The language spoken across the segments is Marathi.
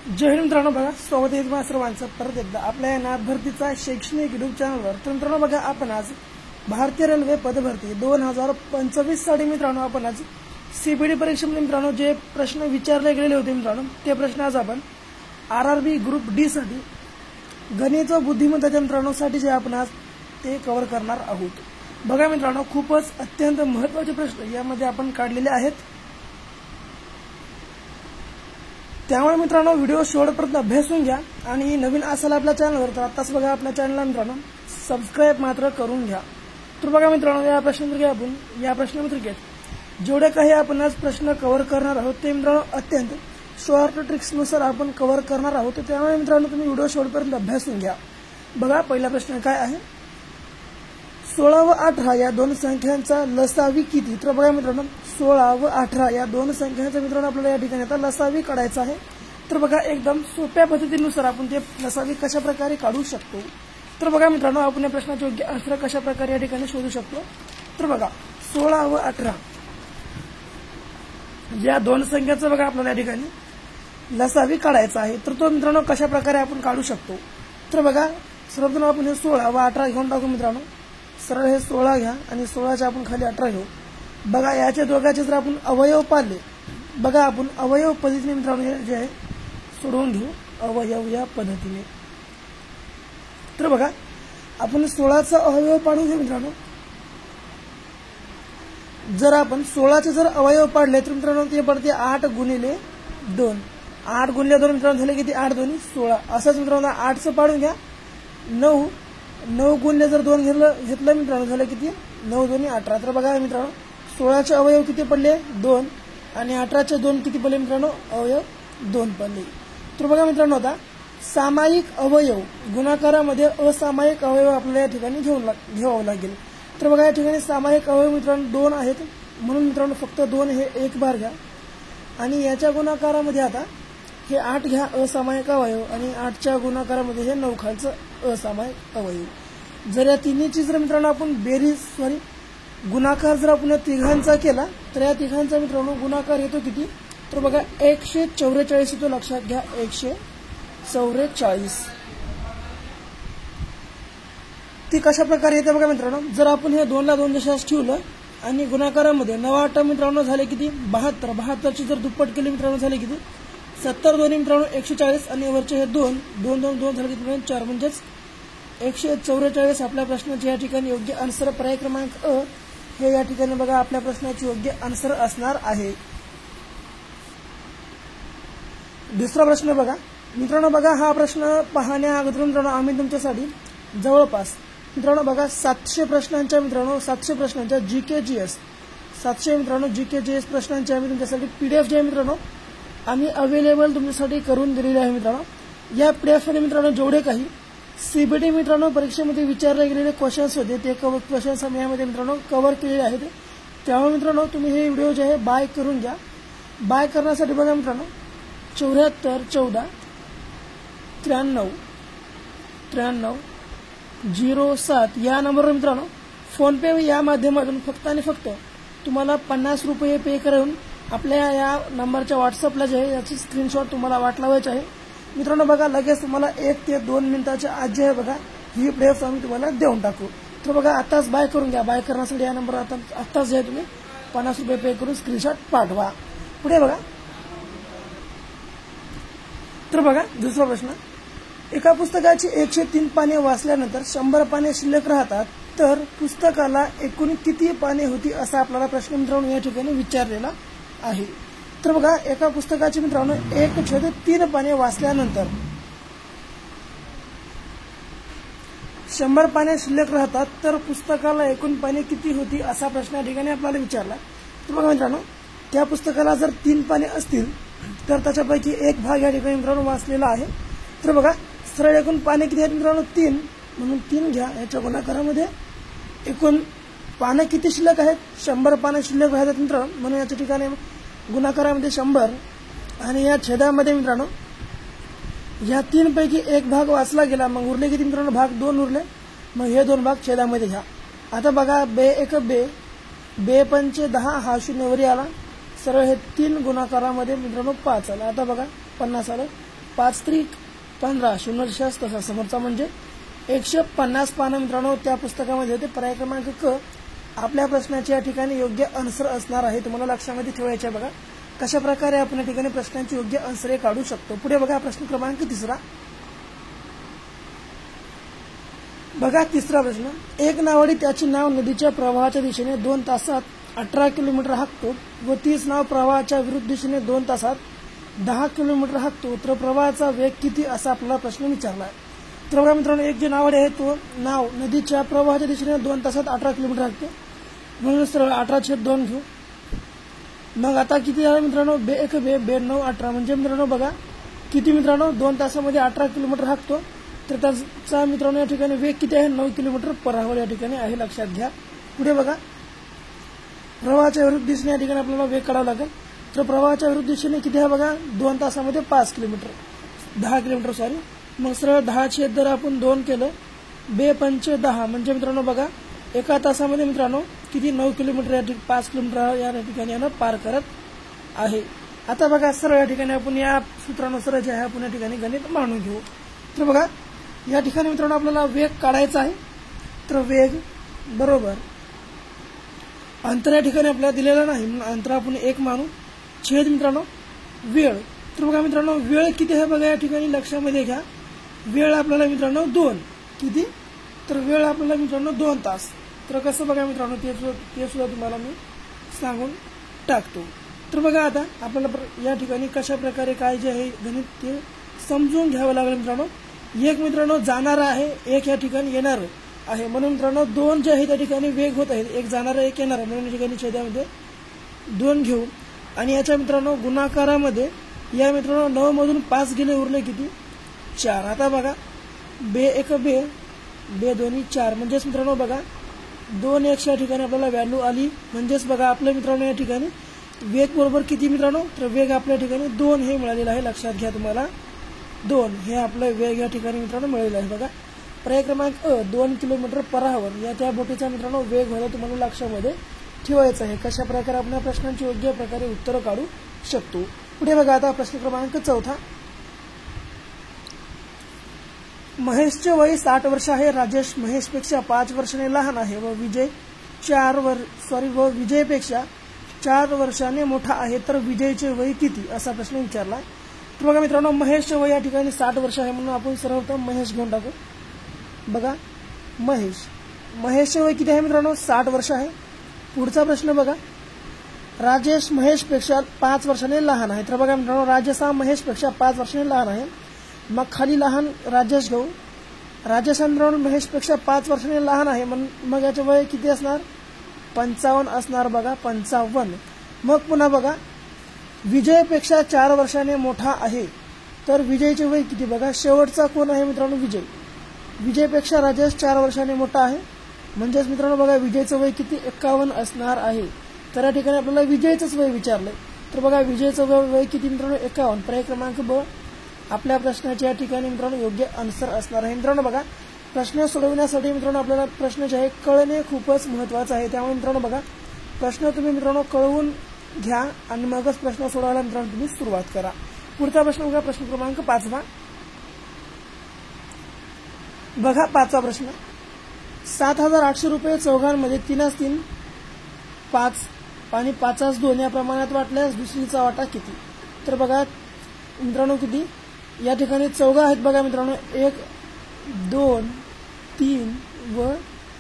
जय हिंद मित्रांनो, बघा स्वागत आहे तुम्हा सर्वांचं परत एकदा आपल्या नाथ भरतीचा शैक्षणिक युट्यूब चॅनलवर। तर मित्रांनो बघा, आपण आज भारतीय रेल्वे पदभरती 2025 साठी मित्रांनो आपण आज सीबीडी परीक्षेमध्ये मित्रांनो जे प्रश्न विचारले गेलेले होते मित्रांनो ते प्रश्न आज आपण आरआरबी ग्रुप डी साठी गणित व बुद्धिमत्तेच्या मित्रांनो साठी जे आपण आज ते कव्हर करणार आहोत। बघा मित्रांनो, खूपच अत्यंत महत्त्वाचे प्रश्न यामध्ये आपण काढलेले आहेत, त्यामुळे मित्रांनो व्हिडिओ शेवटपर्यंत अभ्यासून घ्या आणि नवीन असाल आपल्या चॅनलवर तर आताच बघा आपल्या चॅनलला मित्रांनो सबस्क्राइब मात्र करून घ्या। तर बघा मित्रांनो, या प्रश्नपत्रिकेत जेवढे काही आपण आज प्रश्न कव्हर करणार आहोत ते मित्रांनो अत्यंत शॉर्ट ट्रिक्सनुसार आपण कव्हर करणार आहोत, त्यामुळे मित्रांनो तुम्ही व्हिडिओ शेवटपर्यंत अभ्यासून घ्या। बघा, पहिला प्रश्न काय आहे, 16 व 18 या दोन संख्यांचा लसावी किती? तर बघा मित्रांनो, 16 व 18 या दोन संख्यांचा मित्रांनो आपल्याला या ठिकाणी आता लसावी काढायचा आहे। तर बघा, एकदम सोप्या पद्धतीनुसार आपण ते लसावी कशा प्रकारे काढू शकतो। तर बघा मित्रांनो, आपण या प्रश्नाचे योग्य आन्सर कशा प्रकारे या ठिकाणी शोधू शकतो। तर बघा, 16 व 18 या दोन संख्यांचा बघा आपल्याला या ठिकाणी लसावी काढायचा आहे। तर तो मित्रांनो कशा प्रकारे आपण काढू शकतो। तर बघा, सर्वप्रथम आपण हे 16 व 18 घेऊन टाकू मित्रांनो। सरळ हे 16 घ्या आणि 16च्या आपण खाली 18 घेऊ। बघा, याच्या दोघांचे जर आपण अवयव पाळले, बघा आपण अवयव पद्धतीने मित्रांनो जे आहे सोडवून घेऊ अवयव या पद्धतीने। तर बघा, आपण 16चा अवयव पाडू घेऊ मित्रांनो। जर आपण 16चे जर अवयव पाडले तर मित्रांनो ते पडते 8 गुणिले 2। 8 गुणिले 2 मित्रांनो झाले किती? 8 दोन्ही 16। असंच मित्रांनो 8चं पाडून घ्या 9। 9 गुणिले जर 2 घेतलं मित्रांनो झालं किती? 9 दोन्ही 18। तर बघा मित्रांनो, 16चे अवयव किती पडले? 2 आणि 18चे 2 किती पडले मित्रांनो? अवयव 2 पडले। तर बघा मित्रांनो, आता सामायिक अवयव गुणाकारामध्ये असामायिक अवयव आपल्याला या ठिकाणी घ्यावं लागेल। तर बघा, या ठिकाणी सामायिक अवयव मित्रांनो 2 आहेत, म्हणून मित्रांनो फक्त 2 हे एक बार घ्या आणि याच्या गुणाकारामध्ये आता हे 8 घ्या असामायिक अवयव आणि 8च्या गुणाकारामध्ये हे 9 खालचं असामायिक अवयव। जर या तिन्हीची जर मित्रांनो आपण गुणाकार जर आपण या तिघांचा केला तर या तिघांचा मित्रांनो गुणाकार येतो किती? तर बघा 144 येतो, लक्षात घ्या 144। ती कशा प्रकारे येते बघा मित्रांनो, जर आपण हे 2 ला 2 जशाच ठेवलं आणि गुणाकारामध्ये 9 मित्रांनो झाले किती? 72। 72ची जर दुप्पट केली मित्रांनो झाले किती? 70 दोन्ही मित्रांनो 140 आणि वरचे हे 2 2 2 2 झाले किती? 4 म्हणजेच 144 आपल्या प्रश्नाचे या ठिकाणी योग्य आन्सर पर्याय क्रमांक अ हे या ठिकाणी बघा आपल्या प्रश्नाचे योग्य आन्सर असणार आहे। दुसरा प्रश्न बघा मित्रांनो, बघा हा प्रश्न पाहण्या अगोदर मित्रांनो आम्ही तुमच्यासाठी जवळपास मित्रांनो बघा 700 प्रश्नांच्या जीके जीएस 700 मित्रांनो जीके जीएस प्रश्नांचे आम्ही तुमच्यासाठी पीडीएफ जे आहे मित्रांनो आम्ही अवेलेबल तुमच्यासाठी करून दिलेले आहे मित्रांनो। या पीडीएफ मध्ये मित्रांनो जेवढे काही सीबीडी मित्रांनो परीक्षेमध्ये विचारले गेलेले क्वेश्चन्स होते ते क्वेश्चन्स आम्ही यामध्ये मित्रांनो कव्हर केलेले आहेत, त्यामुळे मित्रांनो तुम्ही हे व्हिडिओ जे आहे बाय करून घ्या। बाय करण्यासाठी बघा मित्रांनो 74 14 93 93 07 या नंबरवर मित्रांनो फोन पे या माध्यमातून फक्त आणि फक्त तुम्हाला 50 रुपये पे करून आपल्या या नंबरच्या व्हॉट्सअपला जे आहे याची स्क्रीनशॉट तुम्हाला वाटलावायची आहे मित्रांनो। बघा, लगेच तुम्हाला 1 ते 2 मिनिटाच्या आत जे आहे बघा ही पीडीएफ आम्ही तुम्हाला देऊन टाकू। तर बघा, आताच बाय करून घ्या। बाय करण्यासाठी या नंबर आताच जे आहे तुम्ही 50 रुपये पे करून स्क्रीनशॉट पाठवा। पुढे बघा, तर बघा दुसरा प्रश्न, एका पुस्तकाची 103 पाने वाचल्यानंतर 100 पाने शिल्लक राहतात तर पुस्तकाला एकूण किती पाने होती असा आपल्याला प्रश्न मित्रांनो या ठिकाणी विचारलेला आहे। तर बघा, एका पुस्तकाची मित्रांनो 1/3 पाने वाचल्यानंतर 100 पाने शिल्लक राहतात तर पुस्तकाला एकूण पाने किती होती असा प्रश्न या ठिकाणी आपल्याला विचारला। तर बघा मित्रांनो, त्या पुस्तकाला जर 3 पाने असतील तर त्याच्यापैकी एक भाग या ठिकाणी मित्रांनो वाचलेला आहे। तर बघा, सरळ एकूण पाने किती आहेत मित्रांनो? 3, म्हणून 3 घ्या। याच्या गुणाकारामध्ये एकूण पाने किती शिल्लक आहेत? 100 पाने शिल्लक राहतात मित्रांनो, म्हणून याच्या ठिकाणी गुणाकारामध्ये 100 आणि या छेदामध्ये मित्रांनो या 3 पैकी एक भाग वाचला गेला, मग उरले किती मित्रांनो? भाग 2 उरले, मग हे 2 भाग छेदामध्ये घ्या। आता बघा, बे 1 बे 5 10 हा 0 वरी आला, सरळ हे 3 गुणाकारामध्ये मित्रांनो 5 आला। आता बघा 50 आलं, 5 त्रिक 15 शून्य तसा समोरचा म्हणजे 150 पानं मित्रांनो त्या पुस्तकामध्ये होते. पर्याय क्रमांक क आपल्या प्रश्नाची या ठिकाणी योग्य आन्सर असणार आहे. तुम्हाला लक्षामध्ये ठेवायचे बघा कशा प्रकारे आपण या ठिकाणी प्रश्नांची योग्य आन्सर काढू शकतो. पुढे बघा प्रश्न क्रमांक 3 बघा. तिसरा प्रश्न. एक नावाडी त्याचे नाव नदीच्या प्रवाहाच्या दिशेने 2 तासात 18 किलोमीटर हाकतो व 30 नाव प्रवाहाच्या विरुद्ध दिशेने 2 तासात 10 किलोमीटर हाकतो तर प्रवाहाचा वेग किती असा आपल्याला प्रश्न विचारला आहे. तर बघा मित्रांनो एक जे नावाडी आहे तो नाव नदीच्या प्रवाहाच्या दिशेने 2 तासात 18 किलोमीटर हाकतो म्हणून सरळ 18/2 घेऊ. मग आता किती आहे मित्रांनो बे 1 बे 9 18 म्हणजे मित्रांनो बघा किती मित्रांनो 2 तासामध्ये 18 किलोमीटर हाकतो तर त्याचा मित्रांनो या ठिकाणी वेग किती आहे 9 किलोमीटर पर आवर या ठिकाणी आहे लक्षात घ्या. पुढे बघा प्रवाहाच्या विरुद्ध दिशेने या ठिकाणी आपल्याला वेग काढावा लागेल. तर प्रवाहाच्या विरुद्ध दिशेने किती आहे बघा 2 तासामध्ये 5 किलोमीटर 10 किलोमीटर सॉरी. मग सरळ 10 जर आपण 2 केलं बे 5 10 म्हणजे मित्रांनो बघा एका तासामध्ये मित्रांनो किती 9 किलोमीटर या 5 किलोमीटर या ठिकाणी पार करत आहे. आता बघा सरळ या ठिकाणी आपण या सूत्रानुसार जे आहे आपण या ठिकाणी गणित मांडून घेऊ. तर बघा या ठिकाणी मित्रांनो आपल्याला वेग काढायचा आहे. तर वेग बरोबर अंतर या ठिकाणी आपल्याला दिलेलं नाही म्हणून अंतर आपण 1 मानू छेद मित्रांनो वेळ. तर बघा मित्रांनो वेळ किती आहे बघा या ठिकाणी लक्षामध्ये घ्या. वेळ आपल्याला मित्रांनो 2 किती तर वेळ आपल्याला मित्रांनो 2 तास. तर कसं बघा मित्रांनो ते सुद्धा तुम्हाला मी सांगून टाकतो. तर बघा आता आपल्याला या ठिकाणी कशा प्रकारे काय जे आहे गणित ते समजून घ्यावं लागेल मित्रांनो. एक मित्रांनो जाणारा आहे एक या ठिकाणी येणार आहे म्हणून मित्रांनो 2 जे आहे त्या ठिकाणी वेग होत आहेत एक जाणारा एक येणार म्हणून या ठिकाणी छेदामध्ये 2 घेऊ आणि याच्या मित्रांनो गुणाकारामध्ये या मित्रांनो 9 मधून 5 गेले उरले किती 4. आता बघा बे 1 बे 2 4 म्हणजेच मित्रांनो बघा 2 1 या ठिकाणी आपल्याला व्हॅल्यू आली म्हणजेच बघा आपल्या मित्रांनो या ठिकाणी वेग बरोबर किती मित्रांनो तर वेग आपल्या ठिकाणी 2 हे मिळालेलं आहे लक्षात घ्या. तुम्हाला 2 हे आपलं वेग या ठिकाणी मित्रांनो मिळालेलं आहे. बघा पर्याय क्रमांक 2 किलोमीटर पर आवर या त्या बोटीचा मित्रांनो वेग होता तुम्हाला लक्षामध्ये ठेवायचं आहे. कशा प्रकारे आपण प्रश्नांची योग्य प्रकारे उत्तरं काढू शकतो. पुढे बघा आता प्रश्न क्रमांक 4. महेशचे वय 60 वर्ष आहे. राजेश महेशपेक्षा 5 वर्षाने लहान आहे व विजयपेक्षा 4 वर्षाने मोठा आहे तर विजयचे वय किती असा प्रश्न विचारला. तर बघा मित्रांनो महेशचे वय या ठिकाणी 60 वर्ष आहे म्हणून आपण सर्वप्रथम महेश घेऊन टाकू. बघा महेशचे वय किती आहे मित्रांनो 60 वर्ष आहे. पुढचा प्रश्न बघा राजेश महेशपेक्षा 5 वर्षाने लहान आहे. तर बघा मित्रांनो राजेश हा महेशपेक्षा 5 वर्षाने लहान आहे. मग खाली लहान राजेश घेऊ. राजेश मित्रांनो महेशपेक्षा 5 वर्षाने लहान आहे मग याचे वय किती असणार 55 असणार. बघा 55. मग पुन्हा बघा विजयपेक्षा 4 वर्षाने मोठा आहे तर विजयचे वय किती बघा शेवटचा कोण आहे मित्रांनो विजयपेक्षा राजेश 4 वर्षाने मोठा आहे म्हणजेच मित्रांनो बघा विजयचं वय किती 51 असणार आहे. तर या ठिकाणी आपल्याला विजयचंच वय विचारलंय. तर बघा विजयचं वय किती मित्रांनो 51. पर्याय क्रमांक ब आपल्या प्रश्नाच्या या ठिकाणी मित्रांनो योग्य आन्सर असणार आहे. मित्रांनो बघा प्रश्न सोडवण्यासाठी मित्रांनो आपल्याला प्रश्न जे आहे कळणे खूपच महत्त्वाचं आहे. त्यामुळे मित्रांनो बघा प्रश्न तुम्ही मित्रांनो कळवून घ्या आणि मगच प्रश्न सोडवायला मित्रांनो तुम्ही सुरुवात करा. पुढचा प्रश्न बघा प्रश्न क्रमांक 5. बघा 5वा प्रश्न 7,800 रुपये चौघांमध्ये 3 5 आणि 5 2 या प्रमाणात वाटल्यास दुसरीचा वाटा किती. तर बघा मित्रांनो किती या ठिकाणी चौघा आहेत बघा मित्रांनो 1 2 3 व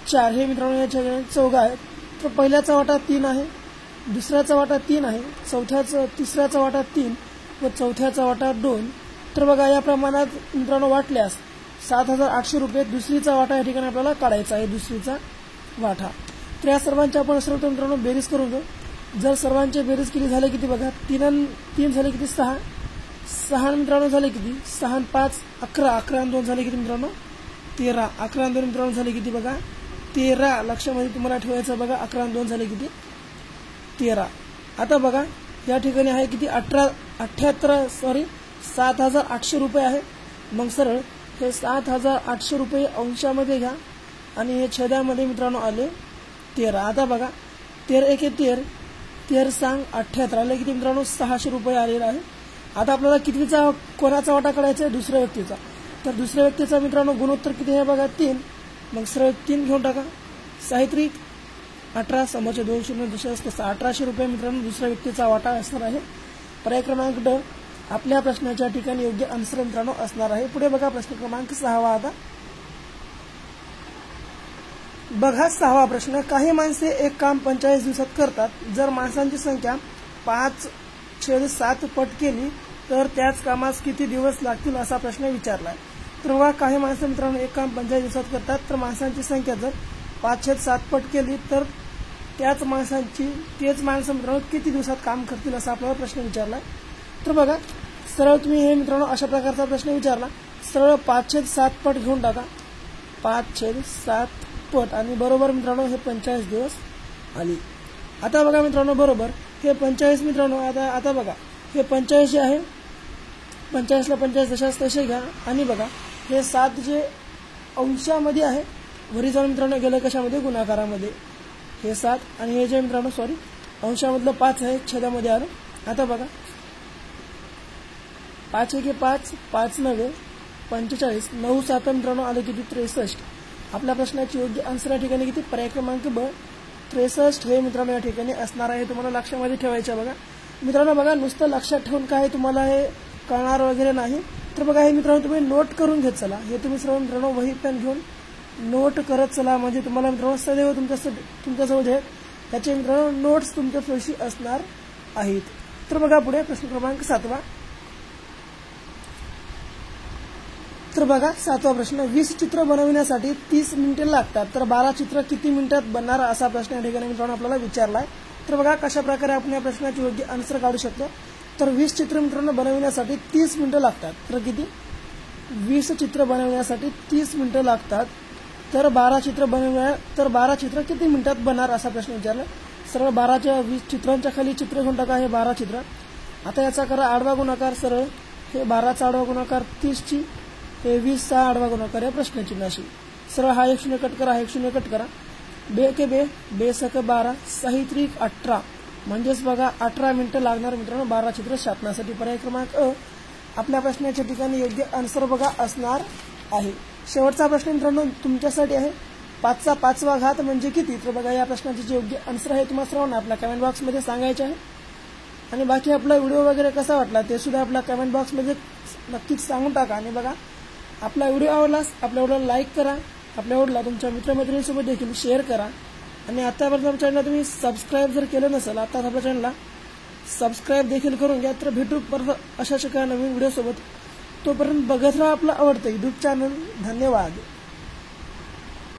4 हे मित्रांनो या ठिकाणी चौघा आहेत. तर पहिल्याचा वाटा 3 आहे दुसऱ्याचा वाटा 3 आहे तिसऱ्याचा वाटा 3 व चौथ्याचा वाटा 2. तर बघा या प्रमाणात मित्रांनो वाटल्यास 7,800 रुपये दुसरीचा वाटा या ठिकाणी आपल्याला काढायचा आहे दुसरीचा वाटा. तर या सर्वांची आपण सर्व मित्रांनो बेरीज करून घेऊ. जर सर्वांची बेरीज केली झाले किती बघा 3 झाले किती 6 मित्रांनो झाले किती 6 5 11 11 2 झाले किती मित्रांनो 13 11 2 मित्रांनो झाले किती बघा 13. लक्षामध्ये तुम्हाला ठेवायचं बघा 11 2 झाले किती 13. आता बघा या ठिकाणी आहे किती 7,800 रुपये आहे. मग सरळ हे 7,800 रुपये अंशामध्ये घ्या आणि हे छेदामध्ये मित्रांनो आले 13. आता बघा 13 1 13 13 सांग 78 आले किती मित्रांनो 600 रुपये आलेला आहे. आता आपल्याला कितवीचा कोणाचा वाटा काढायचा आहे? दुसऱ्या व्यक्तीचा. तर दुसऱ्या व्यक्तीचा मित्रांनो गुणोत्तर किती आहे बघा? 3. मग सरळ 3 घेऊन टाका. साहित्रिक 18 समोरचे 2 दुसऱ्या 1800 रुपये मित्रांनो दुसऱ्या व्यक्तीचा वाटा असणार आहे. पर्याय क्रमांक ड आपल्या प्रश्नाच्या ठिकाणी योग्य आन्सर मित्रांनो असणार आहे. पुढे बघा प्रश्न क्रमांक 6 आता बघा 6वा प्रश्न. काही माणसे एक काम 45 दिवसात करतात. जर माणसांची संख्या 5/7 पट केली तर त्याच कामास किती दिवस लागतील असा प्रश्न विचारलाय. तर बघा काही माणसं मित्रांनो एक काम 45 दिवसात करतात. तर माणसांची संख्या जर 5/7 पट केली तर तेच माणसं मित्रांनो किती दिवसात काम करतील असा आपल्याला प्रश्न विचारलाय. तर बघा सरळ तुम्ही हे मित्रांनो अशा प्रकारचा प्रश्न विचारला. सरळ 5/7 पट घेऊन टाका. 5/7 पट आणि बरोबर मित्रांनो हे 45 दिवस आली. आता बघा मित्रांनो बरोबर हे 45 मित्रांनो आता बघा हे 45 जे आहे 45ला 45 जशाच तसे घ्या आणि बघा हे 7 जे अंशामध्ये आहे वरी जाऊन मित्रांनो गेलं कशामध्ये? गुणाकारामध्ये. हे 7 आणि हे जे मित्रांनो अंशामधलं 5 आहे छेदामध्ये आलं. आता बघा 5 1 5 5 9 45 9 7 मित्रांनो आलं किती? 63. आपल्या प्रश्नाची योग्य आन्सर या ठिकाणी किती? पर्याय क्रमांक ब 63 हे मित्रांनो या ठिकाणी असणार आहे. तुम्हाला लक्षामध्ये ठेवायचं बघा मित्रांनो. बघा नुसतं लक्षात ठेवून काय तुम्हाला हे कळणार वगैरे नाही. तर बघा हे मित्रांनो तुम्ही नोट करून घेत चला. हे तुम्ही सर्व मित्रांनो वही पेन घेऊन नोट करत चला म्हणजे तुम्हाला मित्रांनो सदैव तुमच्याजवळ जे त्याचे मित्रांनो नोट्स तुमच्या सोयीशी असणार आहेत. तर बघा पुढे प्रश्न क्रमांक 7. तर बघा 7वा प्रश्न. 20 चित्र बनवण्यासाठी 30 मिनिटे लागतात. तर 12 चित्र किती मिनिटात बनणार असा प्रश्न या ठिकाणी मित्रांनो आपल्याला विचारलाय. तर बघा कशा प्रकारे आपण या प्रश्नाची योग्य आन्सर काढू शकतो. तर 20 चित्र मित्रांनो बनवण्यासाठी 30 मिनिटं लागतात. तर किती? 20 चित्र बनवण्यासाठी 30 मिनिटं लागतात. तर 12 चित्र किती मिनिटात बनणार असा प्रश्न विचारला. सरळ 12च्या 20 चित्रांच्या खाली चित्र घेऊन टाका. हे 12 चित्र. आता याचा करा आडवा गुणाकार. सरळ हे 12चा आडवा गुणाकार 30ची हे 20चा आडवा गुणाकार या प्रश्नचिन्हाशी. सरळ हा 1 0 कट करा. हा 1 0 कट करा. 2 के 2 2 सक 12 साहित्रिक 18 म्हणजेच बघा 18 मिनिटं लागणार मित्रांनो 12 चित्र छापण्यासाठी. पर्याय क्रमांक अ आपल्या प्रश्नाच्या ठिकाणी योग्य आन्सर बघा असणार आहे. शेवटचा प्रश्न मित्रांनो तुमच्यासाठी आहे. 5चा 5वा घात म्हणजे किती? तर बघा या प्रश्नाचे जे योग्य आन्सर आहे तुम्हाला सर्वांना आपल्या कमेंट बॉक्समध्ये सांगायचे आहे. आणि बाकी आपला व्हिडिओ वगैरे कसा वाटला ते सुद्धा आपल्या कमेंट बॉक्समध्ये नक्कीच सांगून टाका. आणि बघा आपला व्हिडिओ आवडलास आपल्या व्हिडिओला लाईक करा. आपल्या व्हिडिओला तुमच्या मित्रमैत्रिणींसोबत देखील शेअर करा. आणि आतापर्यंत आमच्या चॅनलला तुम्ही सबस्क्राईब जर केलं नसेल आताच आपल्या चॅनलला सबस्क्राईब देखील करून घ्या. तर भेटू परत अशाच एका नवीन व्हिडिओसोबत. तोपर्यंत बघत राहा आपलं आवडतं यूट्यूब चॅनल. धन्यवाद.